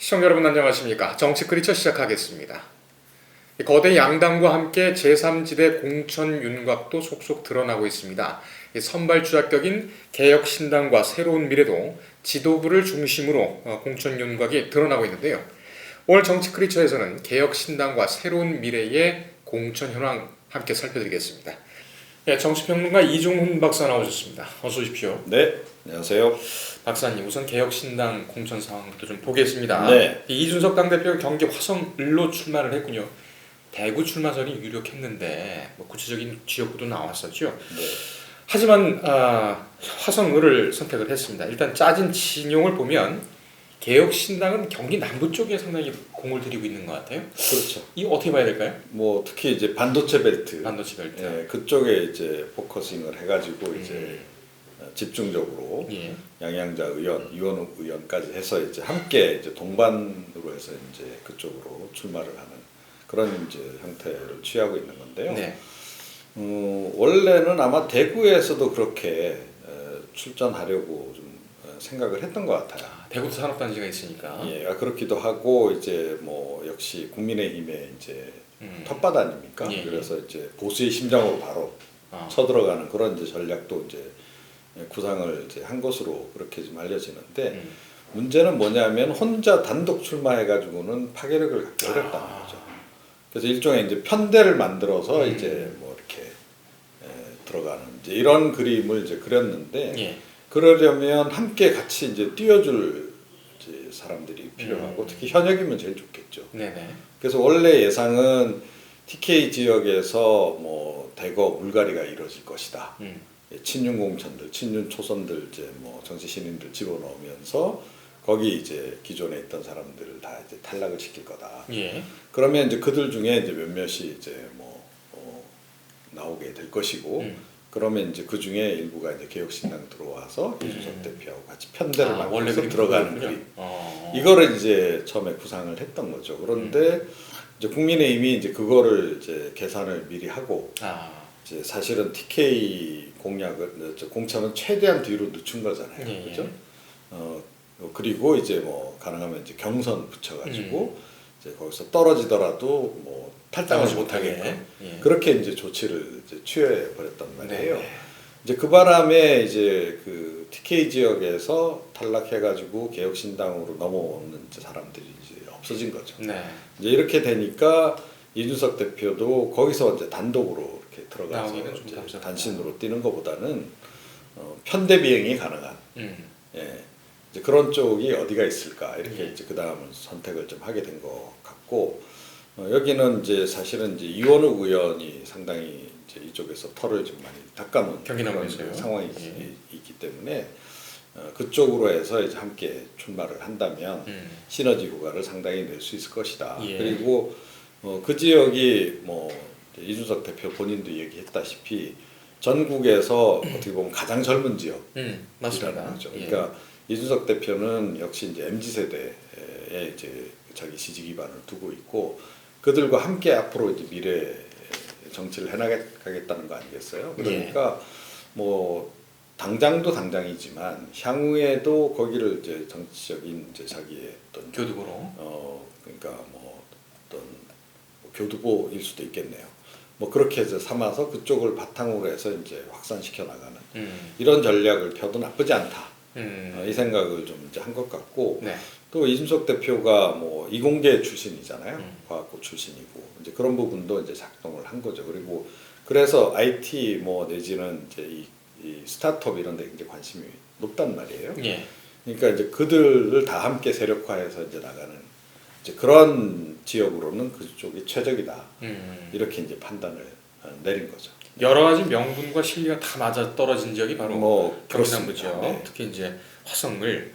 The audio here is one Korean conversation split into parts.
시청자 여러분 안녕하십니까. 정치 크리처 시작하겠습니다. 거대 양당과 함께 제3지대 공천 윤곽도 속속 드러나고 있습니다. 선발 주자격인 개혁신당과 새로운 미래도 지도부를 중심으로 공천 윤곽이 드러나고 있는데요. 오늘 정치 크리처에서는 개혁신당과 새로운 미래의 공천 현황 함께 살펴드리겠습니다. 네, 정치평론가 이종훈 박사 나오셨습니다. 어서 오십시오. 네, 안녕하세요. 박사님, 우선 개혁신당 공천 상황부터 좀 보겠습니다. 네. 이준석 당대표가 경기 화성을로 출마를 했군요. 대구 출마설이 유력했는데 구체적인 지역구도 나왔었죠. 네. 하지만 화성을을 선택을 했습니다. 일단 짜진 진용을 보면 개혁신당은 경기 남부 쪽에 상당히 공을 들이고 있는 것 같아요. 그렇죠. 이 어떻게 봐야 될까요? 뭐 특히 이제 반도체 벨트, 그쪽에 이제 포커싱을 해가지고 이제 집중적으로 예. 양양자 의원, 이원욱 의원까지 해서 이제 함께 이제 동반으로 해서 이제 그쪽으로 출마를 하는 그런 이제 형태를 취하고 있는 건데요. 네. 원래는 아마 대구에서도 그렇게 출전하려고 좀 생각을 했던 것 같아요. 대구도 산업단지가 있으니까. 예, 그렇기도 하고 이제 뭐 역시 국민의힘의 이제 텃밭 아닙니까? 예, 그래서 이제 보수의 심장으로 바로 쳐들어가는 그런 이제 전략도 이제 구상을 이제 한 것으로 그렇게 좀 알려지는데 문제는 뭐냐면 혼자 단독 출마해가지고는 파괴력을 갖기 어렵다는 거죠. 그래서 일종의 이제 편대를 만들어서 이제 뭐 이렇게 들어가는 이제 이런 그림을 이제 그렸는데. 예. 그러려면 함께 같이 이제 뛰어줄 이제 사람들이 필요하고 특히 현역이면 제일 좋겠죠. 네네. 그래서 원래 예상은 TK 지역에서 뭐 대거 물갈이가 이루어질 것이다. 친윤 공천들, 친윤 초선들 이제 뭐 정치 신인들 집어넣으면서 거기 이제 기존에 있던 사람들을 다 이제 탈락을 시킬 거다. 예. 그러면 이제 그들 중에 이제 몇몇이 이제 뭐 나오게 될 것이고. 그러면 이제 그 중에 일부가 이제 개혁신당 들어와서 이준석 대표하고 같이 편대를 만들어서 들어가는 그림. 이거를 이제 처음에 구상을 했던 거죠. 그런데 이제 국민의힘이 이제 그거를 이제 계산을 미리 하고 이제 사실은 TK 공천은 최대한 뒤로 늦춘 거잖아요. 그렇죠? 그리고 이제 뭐 가능하면 이제 경선 붙여가지고 이제 거기서 떨어지더라도 뭐 탈당을 못하게끔 그렇게 이제 조치를 이제 취해 버렸단 말이에요. 네. 이제 그 바람에 이제 그 TK 지역에서 탈락해가지고 개혁신당으로 넘어오는 이제 사람들이 이제 없어진 거죠. 네. 이제 이렇게 되니까 이준석 대표도 거기서 이제 단독으로 이렇게 들어가서 이제 단신으로 뛰는 것보다는 편대 비행이 가능한 예, 이제 그런 쪽이 어디가 있을까 이렇게 이제 그 다음은 선택을 좀 하게 된 것 같고. 여기는 이제 사실은 이제 이원욱 의원이 상당히 이제 이쪽에서 털을 좀 많이 닦아놓은 그런 상황이 있기 때문에 그쪽으로 해서 이제 함께 출마를 한다면 시너지 효과를 상당히 낼 수 있을 것이다. 그리고 그 지역이 뭐 이준석 대표 본인도 얘기했다시피 전국에서 어떻게 보면 가장 젊은 지역이라는 거죠. 그러니까 이준석 대표는 역시 이제 MZ 세대에 이제 자기 지지 기반을 두고 있고. 그들과 함께 앞으로 이제 미래 정치를 해나가겠다는 거 아니겠어요? 그러니까 뭐 당장도 당장이지만 향후에도 거기를 이제 정치적인 이제 자기의 어떤 교두보로 그러니까 뭐 어떤 교두보일 수도 있겠네요. 뭐 그렇게 해서 삼아서 그쪽을 바탕으로 해서 이제 확산시켜 나가는 이런 전략을 펴도 나쁘지 않다. 이 생각을 좀 이제 한 것 같고. 네. 또 이준석 대표가 뭐 이공계 출신이잖아요. 과학고 출신이고 이제 그런 부분도 이제 작동을 한 거죠. 그리고 그래서 IT 뭐 내지는 이제 이 스타트업 이런 데 이제 관심이 높단 말이에요. 예. 그러니까 이제 그들을 다 함께 세력화해서 이제 나가는 이제 그런 지역으로는 그쪽이 최적이다. 이렇게 이제 판단을 내린 거죠. 여러 가지 명분과 실리가 다 맞아 떨어진 지역이 바로 뭐 경남부죠. 네. 특히 이제 화성을.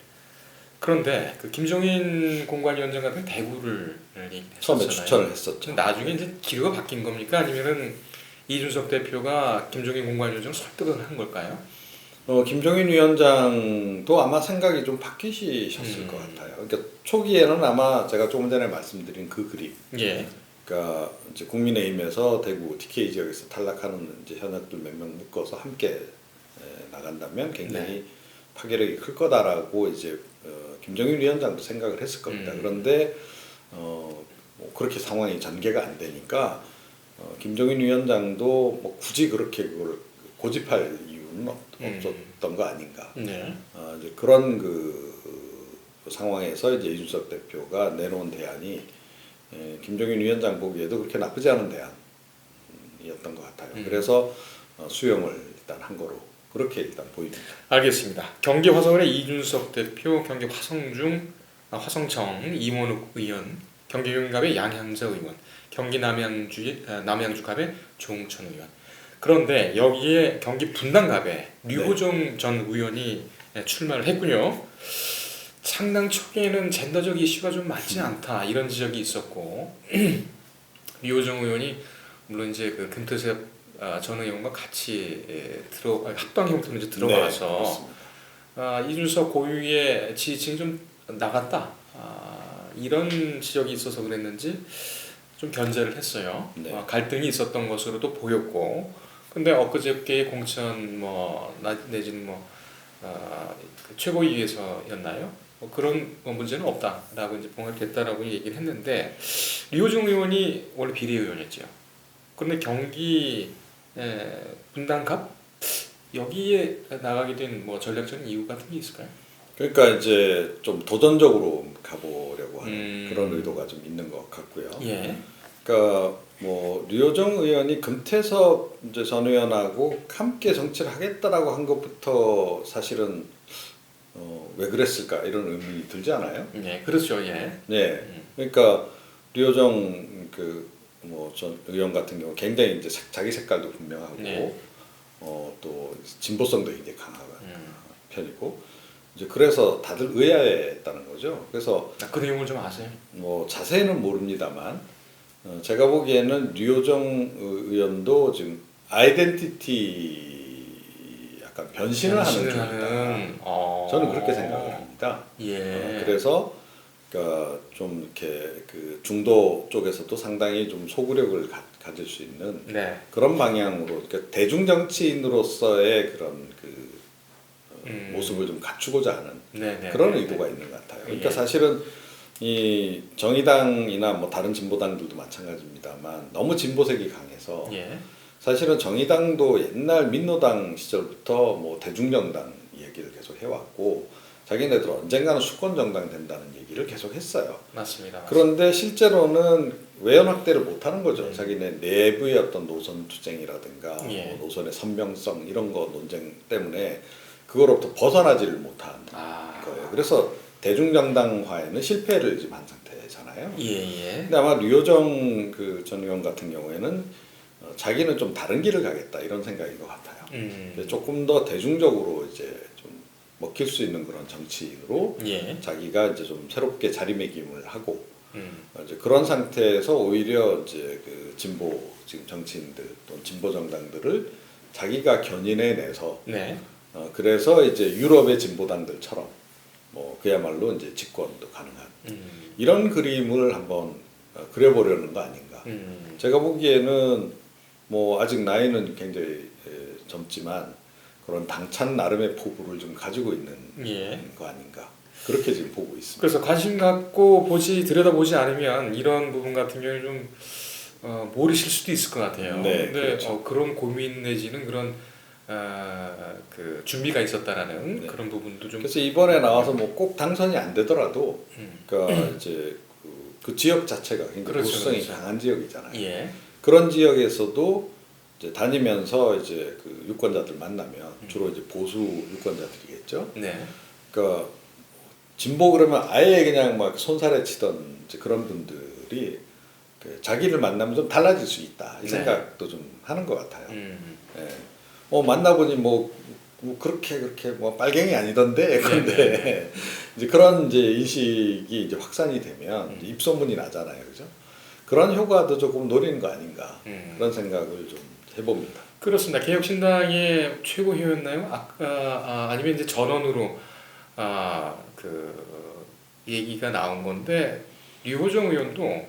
그런데 그 김종인 공관위원장 같은 대구를 처음에 추천을 했었죠. 나중에 이제 기류가 바뀐 겁니까? 아니면은 이준석 대표가 김종인 공관위원장 설득을 한 걸까요? 김종인 위원장도 아마 생각이 좀 바뀌셨을 것 같아요. 그러니까 초기에는 아마 제가 조금 전에 말씀드린 그 그림. 예. 그러니까 이제 국민의힘에서 대구 TK 지역에서 탈락하는 이제 현역들 몇 명 묶어서 함께 나간다면 굉장히 파괴력이 클 거다라고 이제 김정인 위원장도 생각을 했을 겁니다. 그런데 뭐 그렇게 상황이 전개가 안 되니까 김정인 위원장도 뭐 굳이 그렇게 그걸 고집할 이유는 없었던 거 아닌가. 네. 이제 그런 그 상황에서 이제 이준석 대표가 내놓은 대안이 김정인 위원장 보기에도 그렇게 나쁘지 않은 대안이었던 것 같아요. 그래서 수용을 일단 한 거로 그렇게 일단 보입니다. 알겠습니다. 경기 화성을의 이준석 대표, 경기 화성청 이원욱 의원, 경기 용인갑의 양향자 의원, 경기 남양주갑의 조홍천 의원. 그런데 여기에 경기 분당갑에 류호정 전 의원이 출마를 했군요. 창당 초기에는 젠더적 이슈가 좀 많지 않다 이런 지적이 있었고 류호정 의원이 물론 이제 그 금태섭 전 의원과 같이 합당 형태로 이제 들어가서 이준석 고유의 지지층이 좀 나갔다 이런 지적이 있어서 그랬는지 좀 견제를 했어요. 네. 갈등이 있었던 것으로도 보였고, 근데 엊그저께 공천 내지는 그 최고위에서였나요? 그런 문제는 없다라고 이제 봉합됐다라고 얘기를 했는데 류호정 의원이 원래 비례의원이었죠. 그런데 경기 분당갑 여기에 나가게 된 뭐 전략적인 이유 같은 게 있을까요? 그러니까 이제 좀 도전적으로 가보려고 하는 그런 의도가 좀 있는 것 같고요. 예. 그러니까 뭐 류호정 의원이 금태섭 이제 전 의원하고 함께 정치를 하겠다라고 한 것부터 사실은 왜 그랬을까 이런 의문이 들지 않아요? 네, 그렇죠. 예. 네. 그러니까 류호정 뭐 전 의원 같은 경우 굉장히 이제 자기 색깔도 분명하고 네. 또 진보성도 굉장히 강한 편이고 이제 그래서 다들 의아해했다는 거죠. 그래서 그 내용을 좀 아세요? 뭐 자세히는 모릅니다만 제가 보기에는 류호정 의원도 지금 아이덴티티 약간 변신을 하는 중이다. 저는 그렇게 생각을 합니다. 예. 그래서 그러니까 좀 이렇게 그 중도 쪽에서도 상당히 좀 소구력을 가질 수 있는 네. 그런 방향으로 그러니까 대중 정치인으로서의 그런 모습을 좀 갖추고자 하는 네네. 그런 의도가 있는 것 같아요. 그러니까 예. 사실은 이 정의당이나 뭐 다른 진보당들도 마찬가지입니다만 너무 진보색이 강해서 예. 사실은 정의당도 옛날 민노당 시절부터 뭐 대중정당 얘기를 계속 해왔고 자기네들 언젠가는 수권정당 된다는 얘기를 계속 했어요. 맞습니다. 그런데 실제로는 외연 확대를 못하는 거죠. 자기네 내부의 어떤 노선 투쟁이라든가 예. 뭐 노선의 선명성 이런 거 논쟁 때문에 그거로부터 벗어나지를 못한 거예요. 그래서 대중정당화에는 실패를 지금 한 상태잖아요. 예. 근데 아마 류호정 그 전 의원 같은 경우에는 자기는 좀 다른 길을 가겠다 이런 생각인 것 같아요. 조금 더 대중적으로 이제 좀 먹힐 수 있는 그런 정치인으로 예. 자기가 이제 좀 새롭게 자리매김을 하고 이제 그런 상태에서 오히려 이제 그 진보 지금 정치인들 또는 진보 정당들을 자기가 견인해내서 네. 그래서 이제 유럽의 진보당들처럼 뭐 그야말로 이제 집권도 가능한 이런 그림을 한번 그려보려는 거 아닌가. 제가 보기에는 뭐 아직 나이는 굉장히 젊지만 그런 당찬 나름의 포부를 좀 가지고 있는 거 아닌가. 그렇게 지금 보고 있습니다. 그래서 관심 갖고 들여다보지 않으면 이런 부분 같은 경우에 좀 모르실 수도 있을 것 같아요. 네, 근데 그렇죠. 그런 고민 내지는 그런 그 준비가 있었다라는 네. 그런 부분도 좀. 그래서 이번에 나와서 뭐 꼭 당선이 안 되더라도 그러니까 이제 그 지역 자체가 굉장히 그렇죠, 보수성이 그렇죠. 강한 지역이잖아요. 예. 그런 지역에서도 이제 다니면서 이제 그 유권자들 만나면 주로 이제 보수 유권자들이겠죠. 네. 그러니까 진보 그러면 아예 그냥 막 손살에 치던 이제 그런 분들이 그 자기를 만나면 좀 달라질 수 있다 이 네. 생각도 좀 하는 것 같아요. 예. 만나보니 뭐 그렇게 뭐 빨갱이 아니던데 그런데 이제 그런 이제 인식이 이제 확산이 되면 이제 입소문이 나잖아요, 그죠? 그런 효과도 조금 노리는 거 아닌가 그런 생각을 좀 해봅니다. 그렇습니다. 개혁신당의 최고위였나요? 아니면 이제 전원으로 그 얘기가 나온 건데 류호정 의원도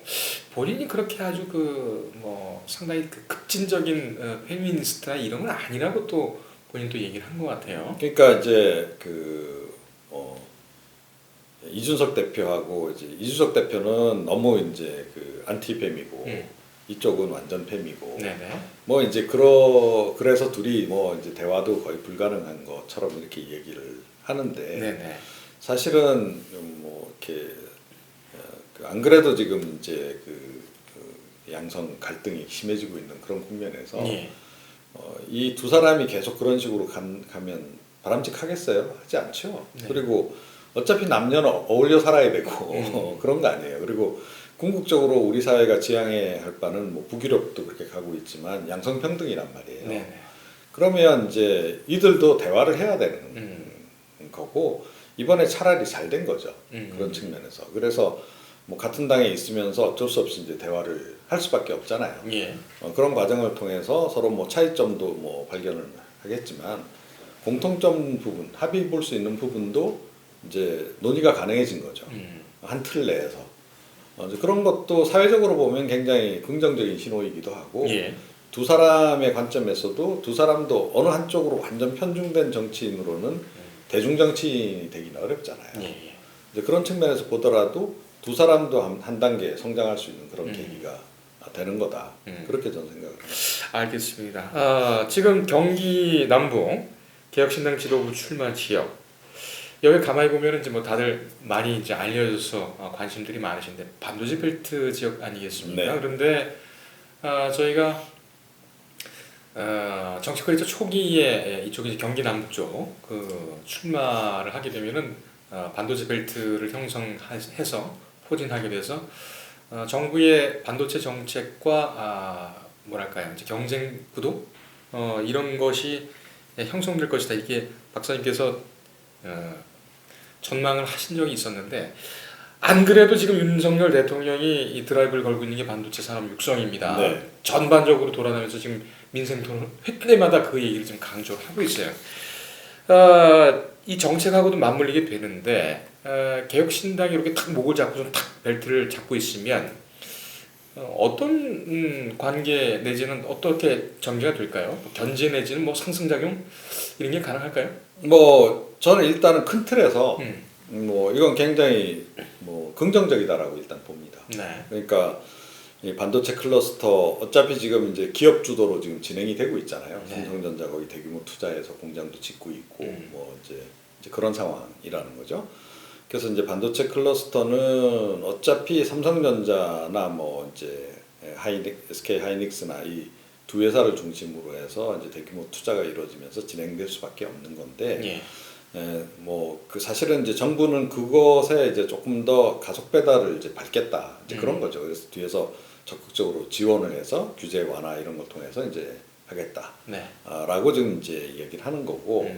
본인이 그렇게 아주 그 뭐 상당히 그 급진적인 페미니스트나 이런 건 아니라고 또 본인도 얘기를 한 것 같아요. 그러니까 이제 이준석 대표하고 이제 이준석 대표는 너무 이제 그 안티팸이고 이쪽은 완전 팸이고 네네. 뭐 이제 그래서 둘이 뭐 이제 대화도 거의 불가능한 것처럼 이렇게 얘기를 하는데 네네. 사실은 뭐 이렇게 안 그래도 지금 이제 그 양성 갈등이 심해지고 있는 그런 국면에서 예. 이 두 사람이 계속 그런 식으로 가면 바람직하겠어요? 하지 않죠. 네. 그리고 어차피 남녀는 어울려 살아야 되고 그런 거 아니에요. 그리고 궁극적으로 우리 사회가 지향해야 할 바는 뭐 북유럽도 그렇게 가고 있지만 양성평등이란 말이에요. 네네. 그러면 이제 이들도 대화를 해야 되는 거고 이번에 차라리 잘 된 거죠. 그런 측면에서. 그래서 뭐 같은 당에 있으면서 어쩔 수 없이 이제 대화를 할 수밖에 없잖아요. 예. 그런 과정을 통해서 서로 뭐 차이점도 뭐 발견을 하겠지만 공통점 부분, 합의 볼 수 있는 부분도 이제 논의가 가능해진 거죠. 한 틀 내에서. 이제 그런 것도 사회적으로 보면 굉장히 긍정적인 신호이기도 하고 예. 두 사람의 관점에서도 두 사람도 어느 한쪽으로 완전 편중된 정치인으로는 대중 정치인이 되기는 어렵잖아요. 예. 이제 그런 측면에서 보더라도 두 사람도 한 단계 성장할 수 있는 그런 계기가 되는 거다. 그렇게 저는 생각을 합니다. 알겠습니다. 지금 경기 남부 개혁신당 지도부 출마 지역 여기 가만히 보면 이제 뭐 다들 많이 이제 알려져서 관심들이 많으신데 반도체 벨트 지역 아니겠습니까? 네. 그런데 저희가 정치 커리터 초기에 이쪽 이제 경기 남부 쪽 그 출마를 하게 되면은 반도체 벨트를 형성해서 포진하게 돼서 정부의 반도체 정책과 뭐랄까요 이제 경쟁 구도 이런 것이 형성될 것이다 이게 박사님께서 전망을 하신 적이 있었는데 안 그래도 지금 윤석열 대통령이 이 드라이브를 걸고 있는 게 반도체 산업 육성입니다. 네. 전반적으로 돌아다니면서 지금 민생 토론 회 때마다 그 얘기를 좀 강조를 하고 있어요. 이 정책하고도 맞물리게 되는데 개혁신당이 이렇게 탁 목을 잡고 좀 탁 벨트를 잡고 있으면 어떤 관계 내지는 어떻게 전개가 될까요? 뭐 견제 내지는 뭐 상승작용 이런 게 가능할까요? 뭐 저는 일단은 큰 틀에서 뭐 이건 굉장히 뭐 긍정적이다라고 일단 봅니다. 네. 그러니까 이 반도체 클러스터 어차피 지금 이제 기업 주도로 지금 진행이 되고 있잖아요. 네. 삼성전자 거기 대규모 투자해서 공장도 짓고 있고 뭐 이제 그런 상황이라는 거죠. 그래서 이제 반도체 클러스터는 어차피 삼성전자나 뭐 이제 SK 하이닉스나 이 두 회사를 중심으로 해서 이제 대규모 투자가 이루어지면서 진행될 수밖에 없는 건데, 뭐 그 사실은 이제 정부는 그것에 이제 조금 더 가속 페달을 이제 밟겠다 이제 그런 거죠. 그래서 뒤에서 적극적으로 지원을 해서 규제 완화 이런 걸 통해서 이제 하겠다. 네. 라고 지금 이제 얘기를 하는 거고,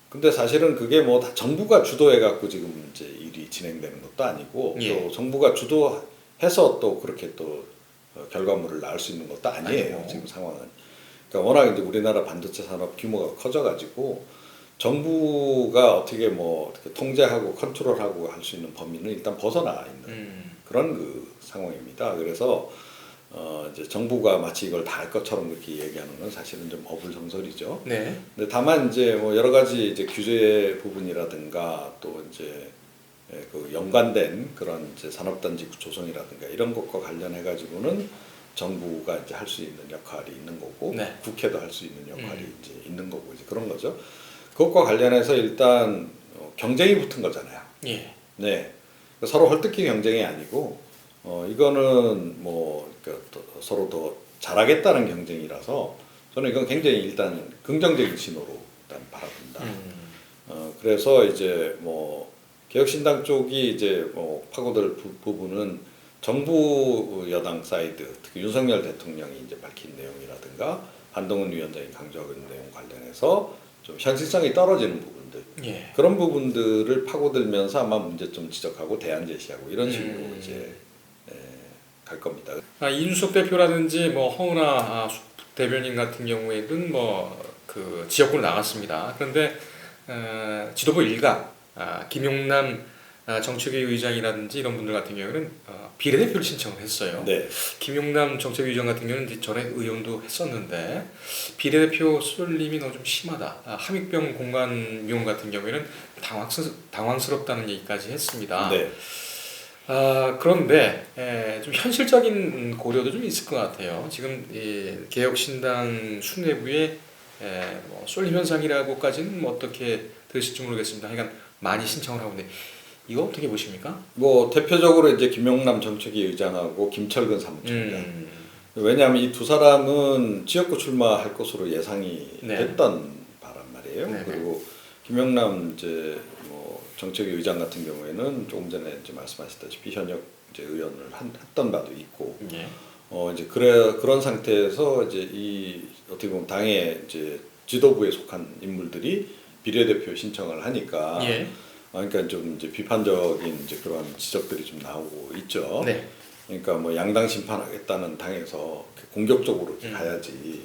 근데 사실은 그게 뭐 다 정부가 주도해 갖고 지금 이제 일이 진행되는 것도 아니고 또 정부가 주도해서 또 그렇게 또 결과물을 낳을 수 있는 것도 아니에요. 지금 상황은. 그러니까 워낙 이제 우리나라 반도체 산업 규모가 커져가지고 정부가 어떻게 뭐 어떻게 통제하고 컨트롤하고 할 수 있는 범위는 일단 벗어나 있는 그런 그 상황입니다. 그래서 이제 정부가 마치 이걸 다 할 것처럼 그렇게 얘기하는 건 사실은 좀 어불성설이죠. 네. 근데 다만 이제 뭐 여러 가지 이제 규제 부분이라든가 또 이제 그 연관된 그런 이제 산업단지 조성이라든가 이런 것과 관련해 가지고는 정부가 이제 할 수 있는 역할이 있는 거고 국회도 할 수 있는 역할이 이제 있는 거고 이제 그런 거죠. 그것과 관련해서 일단 경쟁이 붙은 거잖아요. 예. 네. 서로 헐뜯기 경쟁이 아니고 이거는 뭐 그러니까 서로 더 잘하겠다는 경쟁이라서 저는 이건 굉장히 일단 긍정적인 신호로 일단 바라본다. 그래서 이제 뭐 개혁신당 쪽이 이제 뭐 파고들 부분은 정부 여당 사이드 특히 윤석열 대통령이 이제 밝힌 내용이라든가 한동훈 위원장이 강조하고 있는 내용 관련해서 좀 현실성이 떨어지는 부분들 그런 부분들을 파고들면서 아마 문제점 지적하고 대안 제시하고 이런 식으로 이제 갈 겁니다. 이준석 대표라든지 뭐 허은하 대변인 같은 경우에는 뭐 그 지역구로 나갔습니다. 그런데 지도부 일각 김용남 정책위 의장이라든지 이런 분들 같은 경우는 비례대표를 신청을 했어요. 네. 김용남 정책위 의장 같은 경우는 이제 전에 의원도 했었는데 비례대표 쏠림이 너무 좀 심하다. 함익병 공관위원 같은 경우에는 당황스럽다는 얘기까지 했습니다. 네. 그런데 좀 현실적인 고려도 좀 있을 것 같아요. 지금 이 개혁신당 수뇌부의 뭐 쏠림 현상이라고까지는 뭐 어떻게 들으실지 모르겠습니다. 하여간 많이 신청을 하고 있는데 이거 어떻게 보십니까? 뭐 대표적으로 이제 김용남 정책위 의장하고 김철근 사무총장. 왜냐하면 이 두 사람은 지역구 출마할 것으로 예상이 네. 됐던 바란 말이에요. 네. 그리고 김용남 이제 뭐 정책위 의장 같은 경우에는 조금 전에 이제 말씀하셨다시피 현역 이제 의원을 했던 바도 있고, 예. 이제 그런 상태에서 이제 이 어떻게 보면 당의 이제 지도부에 속한 인물들이 비례대표 신청을 하니까. 예. 그러니까 좀 이제 비판적인 이제 그런 지적들이 좀 나오고 있죠. 네. 그러니까 뭐 양당 심판하겠다는 당에서 공격적으로 이렇게 가야지.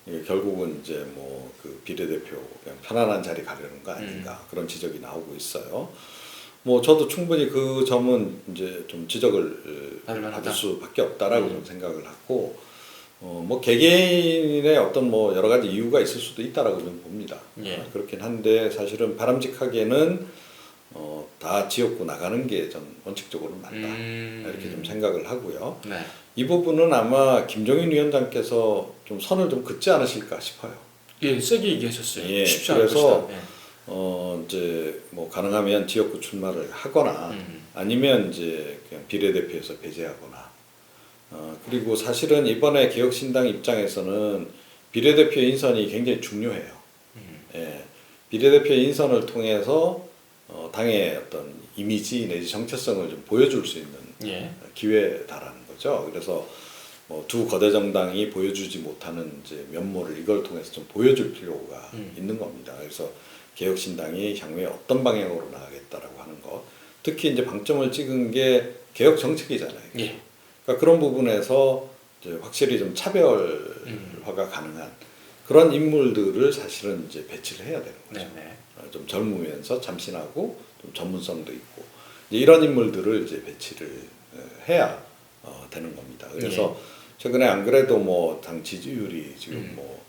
이게 결국은 이제 뭐 그 비례대표 그냥 편안한 자리 가려는 거 아닌가 그런 지적이 나오고 있어요. 뭐 저도 충분히 그 점은 이제 좀 지적을 받을 수밖에 없다라고 좀 생각을 하고, 뭐 개개인의 어떤 뭐 여러 가지 이유가 있을 수도 있다라고 좀 봅니다. 예. 그렇긴 한데 사실은 바람직하게는 다 지역구 나가는 게 전 원칙적으로 맞다 이렇게 좀 생각을 하고요. 네. 이 부분은 아마 김종인 위원장께서 좀 선을 좀 긋지 않으실까 싶어요. 예, 세게 얘기하셨어요. 예, 쉽지 않을 그래서 것이다. 이제 뭐 가능하면 지역구 출마를 하거나 아니면 이제 그냥 비례대표에서 배제하거나. 그리고 사실은 이번에 개혁신당 입장에서는 비례대표 인선이 굉장히 중요해요. 예, 비례대표 인선을 통해서 당의 어떤 이미지 내지 정체성을 좀 보여줄 수 있는 예. 기회다라는 거죠. 그래서 뭐 두 거대 정당이 보여주지 못하는 이제 면모를 이걸 통해서 좀 보여줄 필요가 있는 겁니다. 그래서 개혁신당이 향후에 어떤 방향으로 나가겠다라고 하는 것, 특히 이제 방점을 찍은 게 개혁 정책이잖아요. 예. 그러니까 그런 부분에서 이제 확실히 좀 차별화가 가능한 그런 인물들을 사실은 이제 배치를 해야 되는 거죠. 네네. 좀 젊으면서 참신하고 좀 전문성도 있고 이제 이런 인물들을 이제 배치를 해야 되는 겁니다. 그래서 최근에 안 그래도 뭐 당 지지율이 지금 뭐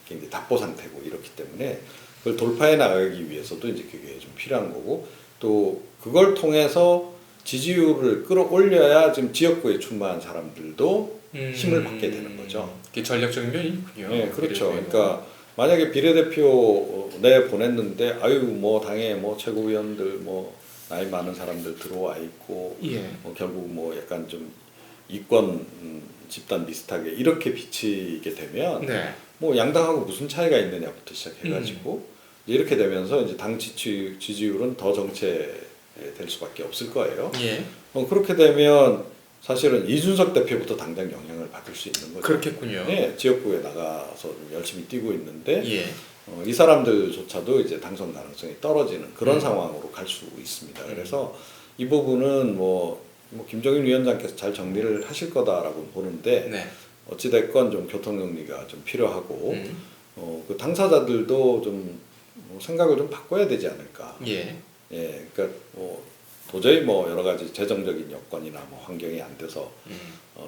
굉장히 답보 상태고 이렇기 때문에 그걸 돌파해 나가기 위해서도 이제 그게 좀 필요한 거고, 또 그걸 통해서 지지율을 끌어올려야 지금 지역구에 출마한 사람들도 힘을 받게 되는 거죠. 그게 전략적인 면이 있군요. 네, 그렇죠. 그러니까 만약에 비례대표 내 보냈는데 아유 뭐 당에 뭐 최고위원들 뭐 나이 많은 사람들 들어와 있고 예. 뭐 결국 뭐 약간 좀 이권 집단 비슷하게 이렇게 비치게 되면 네. 뭐 양당하고 무슨 차이가 있느냐부터 시작해가지고 이렇게 되면서 이제 당 지지율은 더 정체될 수밖에 없을 거예요. 예. 그렇게 되면 사실은 이준석 대표부터 당장 영향을 받을 수 있는 거죠. 그렇겠군요. 네, 지역구에 나가서 열심히 뛰고 있는데 예. 이 사람들조차도 이제 당선 가능성이 떨어지는 그런 상황으로 갈 수 있습니다. 그래서 이 부분은 뭐 김종인 위원장께서 잘 정리를 하실 거다라고 보는데 네. 어찌 됐건 좀 교통 정리가 좀 필요하고 그 당사자들도 좀 생각을 좀 바꿔야 되지 않을까. 예. 예, 그러니까 도저히 뭐 여러 가지 재정적인 여건이나 뭐 환경이 안 돼서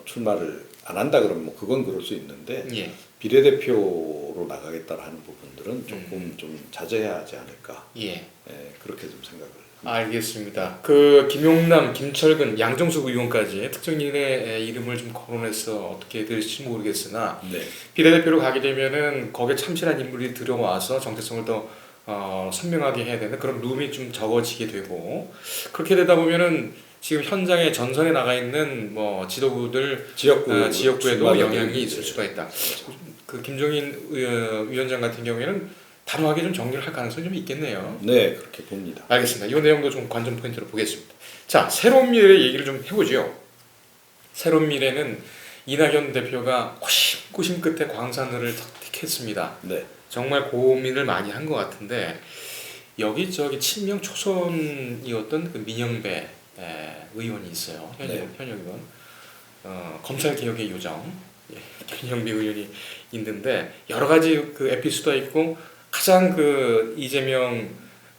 출마를 안 한다 그러면 뭐 그건 그럴 수 있는데 예. 비례대표로 나가겠다라는 부분들은 조금 좀 자제해야 하지 않을까. 예. 예, 그렇게 좀 생각을. 알겠습니다. 그 김용남, 김철근, 양정숙 의원까지 특정인의 이름을 좀 거론해서 어떻게 될지 모르겠으나 네. 비례대표로 가게 되면은 거기에 참신한 인물이 들어와서 정체성을 더 선명하게 해야 되는 그런 룸이 좀 적어지게 되고, 그렇게 되다 보면은 지금 현장에 전선에 나가 있는 뭐 지도부들 지역구에도 영향이 있을 수가 있다. 그 김종인 위원장 같은 경우에는 단호하게 좀 정리를 할 가능성이 좀 있겠네요. 네, 그렇게 봅니다. 알겠습니다. 이 내용도 좀 관전 포인트로 보겠습니다. 자, 새로운 미래 얘기를 좀 해보죠. 새로운 미래는 이낙연 대표가 고심 끝에 광산을 택했습니다. 네. 정말 고민을 많이 한 것 같은데 여기저기 친명 초선이었던 그 민영배 의원이 있어요. 현역 의원. 검찰 개혁의 요정 민영배 의원이 있는데 여러 가지 그 에피소드가 있고 가장 그 이재명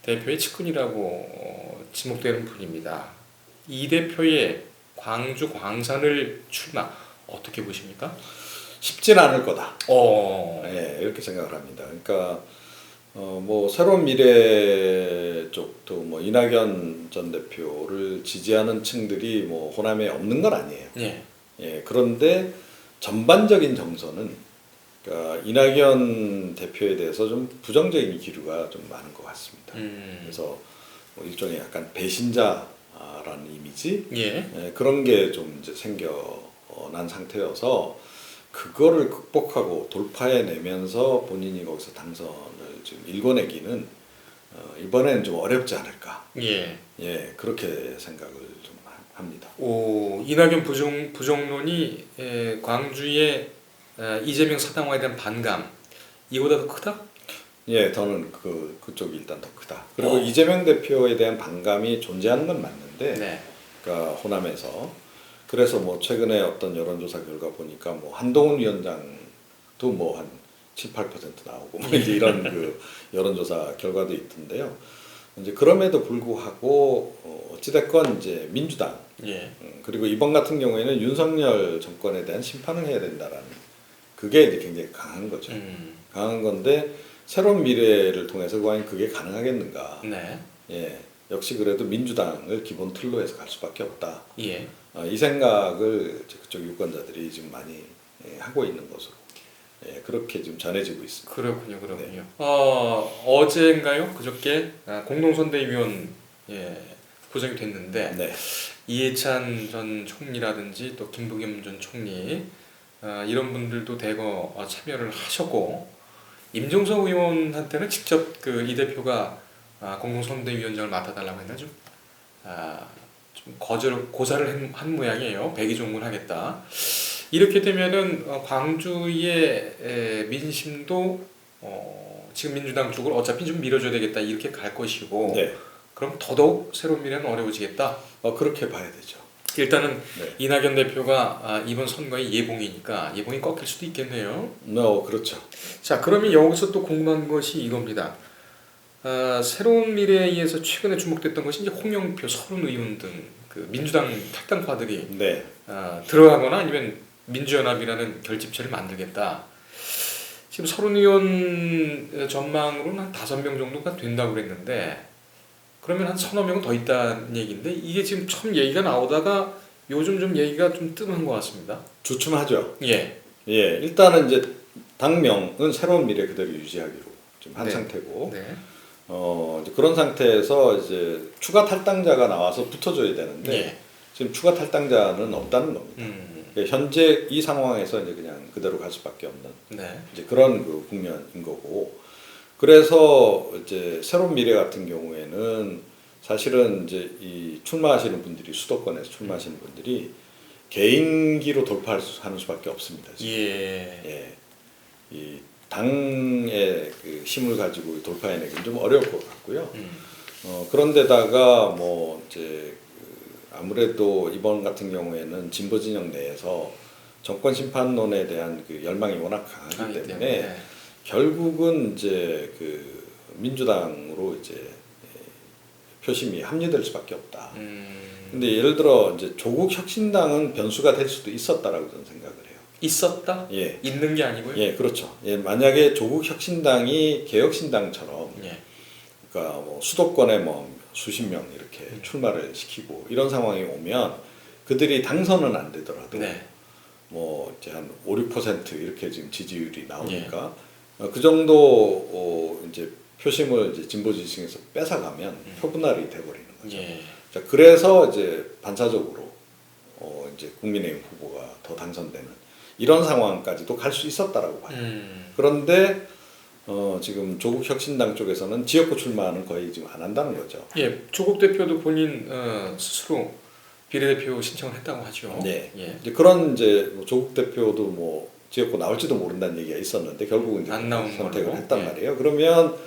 대표의 측근이라고 지목되는 분입니다. 이 대표의 광주 광산을 출마 어떻게 보십니까? 쉽진 않을 거다. 어. 네, 이렇게 생각을 합니다. 그러니까 뭐 새로운 미래 쪽도 뭐 이낙연 전 대표를 지지하는 층들이 뭐 호남에 없는 건 아니에요. 예. 예, 그런데 전반적인 정서는 그러니까 이낙연 대표에 대해서 좀 부정적인 기류가 좀 많은 것 같습니다. 그래서 뭐 일종의 약간 배신자라는 이미지 예. 예, 그런 게 좀 이제 생겨난 상태여서 그거를 극복하고 돌파해내면서 본인이 거기서 당선을 지금 일궈내기는 이번에는 좀 어렵지 않을까. 예. 예, 그렇게 생각을 좀 합니다. 오, 이낙연 부정론이 광주의 이재명 사당화에 대한 반감 이보다 더 크다? 예, 저는 그쪽이 일단 더 크다. 그리고 이재명 대표에 대한 반감이 존재하는 건 맞는데, 네. 그러니까 호남에서 그래서 뭐 최근에 어떤 여론조사 결과 보니까 뭐 한동훈 위원장도 뭐 한 7, 8% 나오고 뭐 이제 이런 그 여론조사 결과도 있던데요. 이제 그럼에도 불구하고 어찌됐건 이제 민주당 예. 그리고 이번 같은 경우에는 윤석열 정권에 대한 심판을 해야 된다라는 그게 이제 굉장히 강한 거죠. 강한 건데 새로운 미래를 통해서 과연 그게 가능하겠는가? 네. 예, 역시 그래도 민주당을 기본 틀로 해서 갈 수밖에 없다. 예. 이 생각을 그쪽 유권자들이 지금 많이 하고 있는 것으로 그렇게 지금 전해지고 있습니다. 그렇군요. 네. 어제인가요? 그저께 공동선대위원 구성이 됐는데 네. 이해찬 전 총리라든지 또 김부겸 전 총리 이런 분들도 대거 참여를 하셨고 임종석 의원한테는 직접 그 이 대표가 공동선대위원장을 맡아달라고 했나 좀 고사를 한 모양이에요. 백의종군하겠다. 이렇게 되면은 광주의 민심도 지금 민주당 쪽으로 어차피 좀 밀어줘야 되겠다 이렇게 갈 것이고 네. 그럼 더더욱 새로운 미래는 어려워지겠다. 그렇게 봐야 되죠. 일단은 네. 이낙연 대표가 이번 선거의 예봉이니까 예봉이 꺾일 수도 있겠네요. 그렇죠. 자, 그러면 여기서 또 궁금한 것이 이겁니다. 새로운 미래에서 최근에 주목됐던 것이 이제 홍영표 서른 의원 등 그 민주당 탈당파들이 네. 들어가거나 아니면 민주연합이라는 결집체를 만들겠다. 지금 서른 의원 전망으로는 한 5명 정도가 된다고 그랬는데 그러면 한 서너 명은 더 있다는 얘기인데 이게 지금 처음 얘기가 나오다가 요즘 좀 얘기가 좀 뜸한 것 같습니다. 주춤하죠. 예. 예, 일단은 이제 당명은 새로운 미래 그대로 유지하기로 지금 한 네. 상태고, 네. 이제 그런 상태에서 이제 추가 탈당자가 나와서 붙어줘야 되는데 예. 지금 추가 탈당자는 없다는 겁니다. 그러니까 현재 이 상황에서 이제 그냥 그대로 갈 수밖에 없는 네. 이제 그런 그 국면인 거고, 그래서 이제 새로운 미래 같은 경우에는 사실은 이제 이 출마하시는 분들이 수도권에서 출마하시는 분들이 개인기로 돌파하는 수밖에 없습니다. 지금. 예. 이 당의 그 힘을 가지고 돌파해내기는 좀 어려울 것 같고요. 그런데다가 뭐 이제 아무래도 이번 같은 경우에는 진보 진영 내에서 정권 심판론에 대한 그 열망이 워낙 강하기 때문에 결국은 이제 그 민주당으로 이제 표심이 합류될 수밖에 없다. 근데 예를 들어 이제 조국 혁신당은 변수가 될 수도 있었다라고 저는 생각을 해요. 있었다? 예. 있는 게 아니고요. 예, 그렇죠. 예, 만약에 조국 혁신당이 개혁신당처럼 그러니까 뭐 수도권에 뭐 수십 명 이렇게 출마를 시키고 이런 상황이 오면 그들이 당선은 안 되더라도 뭐 이제 한 5, 6% 이렇게 지금 지지율이 나오니까 그 정도 이제 표심을 이제 진보 지지층에서 뺏어가면 표분할이 돼버리는 거죠. 자, 그래서 이제 반사적으로 이제 국민의힘 후보가 더 당선되는 이런 상황까지도 갈 수 있었다라고 봐요. 그런데 지금 조국 혁신당 쪽에서는 지역구 출마는 거의 지금 안 한다는 거죠. 예, 조국 대표도 본인 스스로 비례대표 신청을 했다고 하죠. 네. 예. 이제 그런 이제 뭐 조국 대표도 뭐 지역구 나올지도 모른다는 얘기가 있었는데 결국은 이제 안 나온 선택을 걸로? 했단 말이에요. 그러면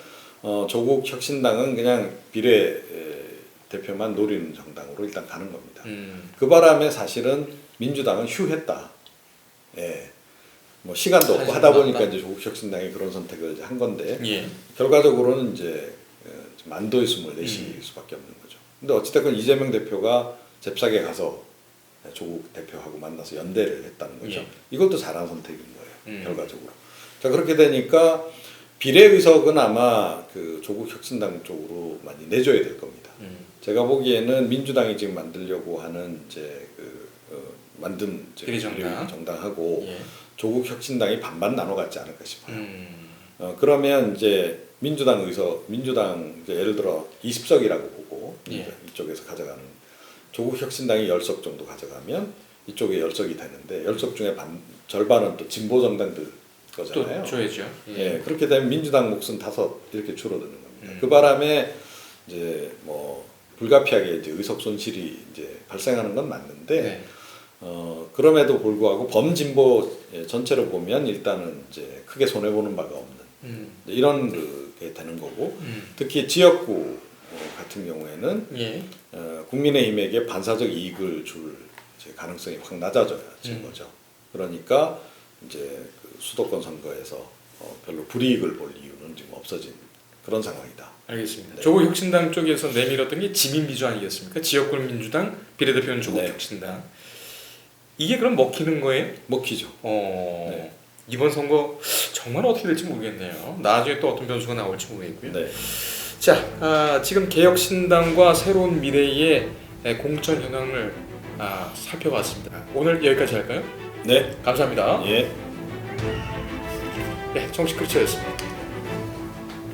조국 혁신당은 그냥 비례 대표만 노리는 정당으로 일단 가는 겁니다. 그 바람에 사실은 민주당은 휴했다. 예. 뭐 시간도 없고 하다 보니까 이제 조국 혁신당이 그런 선택을 한 건데 결과적으로는 이제 만도의 숨을 내쉴 수밖에 없는 거죠. 근데 어찌됐건 이재명 대표가 잽싸게 가서 조국 대표하고 만나서 연대를 했다는 거죠. 예. 이것도 잘한 선택인 거예요. 결과적으로. 자 그렇게 되니까 비례의석은 아마 그 조국 혁신당 쪽으로 많이 내줘야 될 겁니다. 제가 보기에는 민주당이 지금 만들려고 하는 이제 만든 비례정당. 정당하고 예. 조국 혁신당이 반반 나눠갔지 않을까 싶어요. 그러면 이제 민주당 이제 예를 들어 20석이라고 보고 예. 이쪽에서 가져가는 조국 혁신당이 10석 정도 가져가면 이쪽에 10석이 되는데 10석 중에 절반은 또 진보 정당들 거잖아요. 또 줘야죠. 예, 그렇게 되면 민주당 몫은 5 이렇게 줄어드는 겁니다. 그 바람에 이제 뭐 불가피하게 이제 의석 손실이 이제 발생하는 건 맞는데 네. 그럼에도 불구하고 범진보 전체로 보면 일단은 이제 크게 손해 보는 바가 없는 이런 게 되는 거고 특히 지역구 같은 경우에는 예. 국민의힘에게 반사적 이익을 줄 이제 가능성이 확 낮아져진 거죠. 그러니까 이제 그 수도권 선거에서 별로 불이익을 볼 이유는 지금 없어진 그런 상황이다. 알겠습니다. 네. 조국 혁신당 쪽에서 내밀었던 게 지민비주 아니겠습니까? 지역구 민주당, 비례대표는 조국 네. 혁신당. 이게 그럼 먹히는 거예요? 먹히죠. 네. 이번 선거 정말 어떻게 될지 모르겠네요. 나중에 또 어떤 변수가 나올지 모르겠고요. 네. 자, 지금 개혁신당과 새로운 미래의 공천 현황을 살펴봤습니다. 오늘 여기까지 할까요? 네. 감사합니다. 예. 네, 정식 크리처였습니다.